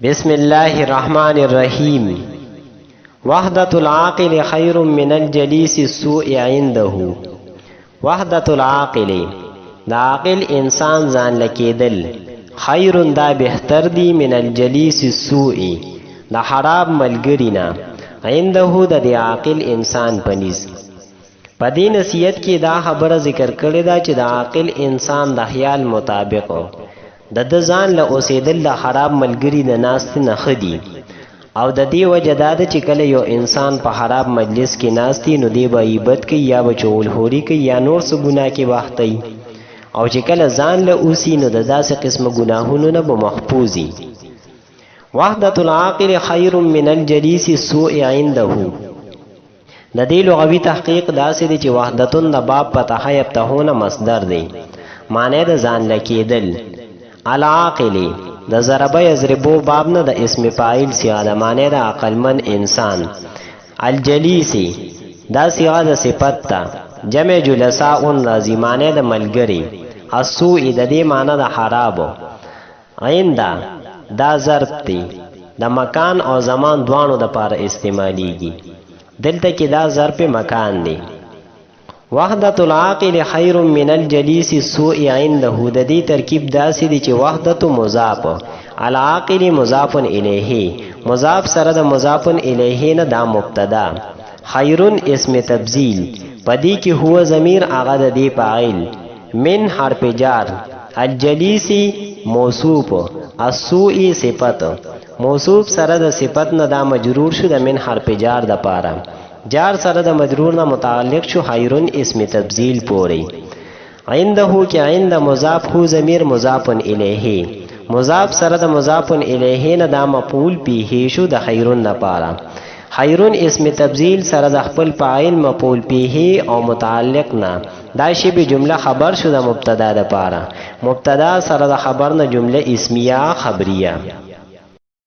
بسم الله الرحمن الرحیم. وحدت العاقل خیر من الجلیس السوء عنده. وحدت العاقل، دا عاقل انسان ځان لکېدل، خیر دا بهتر دی من الجلیس السوء، دا خراب ملګری نه، عنده د دې عاقل انسان پنیز. په دې نصیحت کې دا خبره ذکر کړې ده چې د عاقل انسان د خیال مطابق د ځان له اوسېدل د خراب ملګري د ناستې نه ښه دي، او د دې وجه دا ده چې کله یو انسان په خراب مجلس کې ناستي نو دی به غیبت کوي یا به چغلخوري کوي یا نور څه ګناه کې واختی، او چې کله ځان له اوسي نو د داسې قسمه ګناهونو نه به محفوظ وي. وحدت العاقل خیر من الجلیس السوء عنده. د دې لغوي تحقیق داسې دی چې وحدتون د باب فتحه یفتحون مصدر دی، معنی د ځان لکېدل. العاقل د ضربه یضربو باب نه د اسم فاعل صیغه ده، معنی د عقلمن انسان. الجلیس دا صیغه د صفت ده، جمع جلساء راځي، معنی د ملګری. السوء د دې معنی د خرابو. عند دا ظرف دی، د مکان او زمان دواړو د پاره استعمالیږي، دلته کې دا ظرف مکان دی. وحدت العاقل خیر من الجلیس السوء عنده. د دې ترکیب داسې دی چې وحدت مضاف، العاقل مضاف الیه، مضاف سره د مضاف الیه نه دا مبتدا، خیرون اسم تبذیل، پدې کې هو ضمیر هغه د دې فاعل، من حرف جار، الجلیس موصوف، السوء صفت، موصوف سره د صفت نه دا مجرور شو د من حرف جار د پاره، جار سره د مجرور نه متعلق شو خیرون اسم تبذیل پوری. عنده کې عند مضاف هو ضمیر مضاف الیه، مضاف سره د مضاف الیه نه دا مفعول به شو د خیرون نه پاره، خیرون اسم تبذیل سره د خپل فاعل مفعول به او متعلق نه دا شی جمله خبر شو د مبتدا د پاره، مبتدا سره د خبر نه جمله اسمیه خبریه.